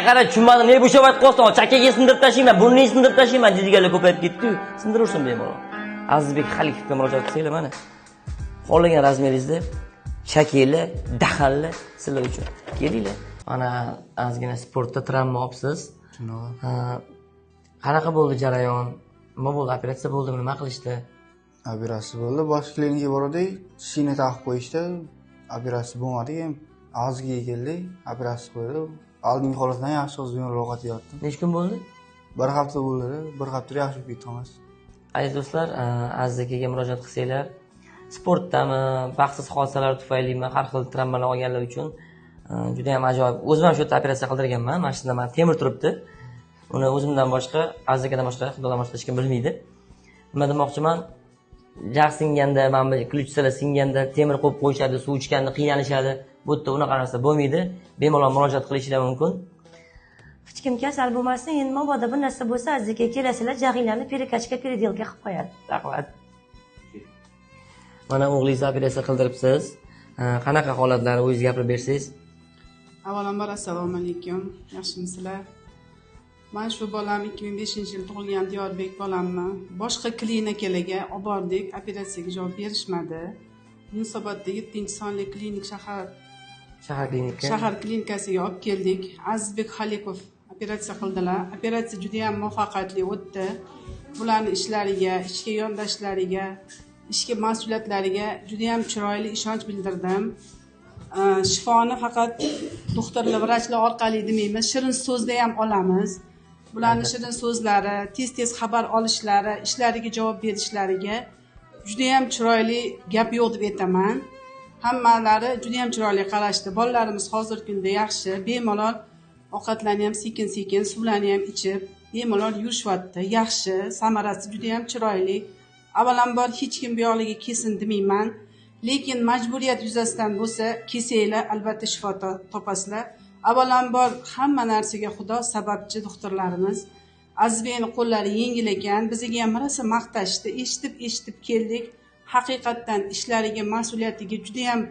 qara tushunmadim. Ne bo'shabat qolsin, chakkaga sindirib tashlayman, burnini sindirib tashlayman, jijigalar ko'payib ketdi-yu. Sindirursin bemalol. Azizbek Xalikovga murojaat qilsanglar mana. Xohlagan razmeringizni shakli, daxalli sizlar uchun. Kelinglar. Mana ozgina sportda travma olibsiz. Qanaqa bo'ldi jarayon? Nima bo'ldi? Operatsiya bo'ldimi? Nima qilishdi? Operatsiya bo'ldi. Boshqa klinikaga bordik, shina taqib qo'yishdi. Operatsiya bo'lmadi, ham og'ziga keldik, operatsiya qo'ydi. Oldingi holatdan yaxshi hozir rohat yotdim. Necha kun bo'ldi? 1 hafta bo'ldi. 1 haftada yaxshi bo'lib ketdi hammasi. Aziz do'stlar, Aziz akaga murojaat qilsanglar, sportdami, baxtsiz hodisalar tufaylimi, har xil travmalar olganlar uchun juda ham ajoyib. O'zim ham shu yerda operatsiya qildirganman. Mana shunda men temir turibdi. Uni o'zimdan boshqa, Aziz akadan boshqa, xudodan boshqa hech kim bilmaydi. Nima demoqchiman? Jag' singanda, mana bu ключицалар singanda temir qo'yib qo'yishadi, suv ichganda qiynalishadi. Bu yerda unaqa narsa bo'lmaydi. Bemalol murojaat qilishingiz mumkin. Hech kim kasal bo'lmasin, endi mabodo bir narsa bo'lsa, Aziz aka kelasizlar, jag'inglarni perikachka peredelka qilib qo'yadi. Rahmat. Mana o'g'lingizni operatsiya qildiribsiz. Qanaqa holatlar o'zingiz gapirib bersangiz? Avvalambor assalomu alaykum. Yaxshimisizlar? Men shu bolam 2005-yil tug'ilgan Diyorbek bolamni boshqa klinikalarga olib bordik, operatsiyaga javob berishmadi. Yunusobodda 7-sonli klinik shahar klinikasiga olib keldik. Azizbek Xalikov operatsiya qildilar. Operatsiya juda ham muvaffaqiyatli o'tdi. Bularning ishlariga, ishga yondashlariga, ishga mas'uliyatlariga juda ham chiroyli ishonch bildirdim. Shifoni faqat doktorlar, vrachlar orqali demaymiz, shirin so'zda ham olamiz. Bularning shirin so'zlari, tez xabar olishlari, ishlariga javob berishlariga juda ham chiroyli gap yo'q deb aytaman. Hammalari juda ham chiroyli qarashdi. Bolalarimiz hozirgi kunda yaxshi, bemalol ovqatlarni ham sekin-sekin, suvlarni ham ichib, bemalol yurishyapti. Yaxshi, samarasi juda ham chiroyli. Avvalambor hech kim bu yoqlarga kelsin demayman, lekin majburiyat yuzasidan bo'lsa, kelsanglar albatta shifo topasizlar. Avvalambor hamma narsaga Xudo sababchi doktorlarimiz. Azizbekning qo'llari yengil ekan, bizga ham rosa maqtashdi, eshitib keldik. Haqiqatdan ishlariga, mas'uliyatiga juda ham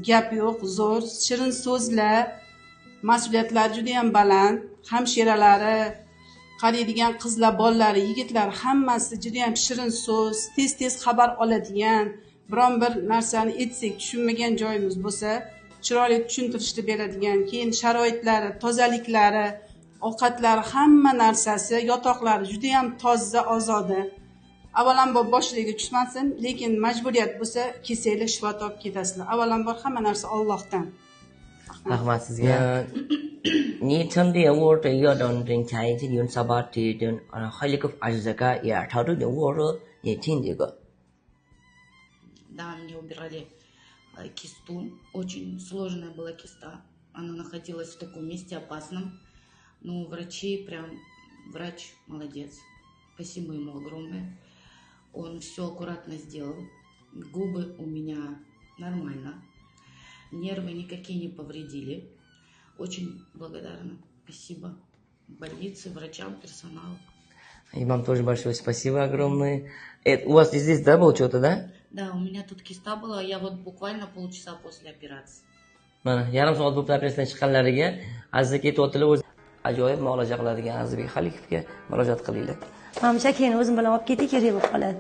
gap yo'q, zo'r, shirin so'zlar, mas'uliyatlari juda ham baland, hamshiralari, qaraydigan qizlar, bolalar, yigitlar hammasi juda ham shirin so'z, tez xabar oladigan, biron bir narsani aytsak tushunmagan joyimiz bo'lsa, chiroyli tushuntirishni beradigan, keyin sharoitlari, tozaliklari, ovqatlari, hamma narsasi, yotoqlari juda ham toza, ozoda. Avvalambor boshlariga tushmasin, lekin majburiyat bo'lsa, kelsanglar shifo topib ketasizlar. Avvalambor hamma narsa Allohdan. Rahmat sizga. 你曾对我这个人真开心，用啥把这种Xalikov Azizaka也他对我说你听这个。Да, мне убирали кисту. Очень сложная была киста. Она находилась в таком месте опасном. Но врач молодец. Спасибо ему огромное. Он все аккуратно сделал. Губы у меня нормально. Нервы никакие не повредили. Очень благодарна. Спасибо больнице, врачам, персоналу. И вам тоже большое спасибо огромное. У вас здесь, да, было что-то, да? Да, у меня тут киста была. Я вот буквально полчаса после операции. Mana yarim soat bo'lib operatsiyadan chiqqanlariga Aziz aka aytayotdilar, o'zi ajoyib muolaja qiladigan Azizbek Xalikovga murojaat qilinglar. Mamcha keyin o'zim bilan olib ketay, kerak bo'lib qoladi.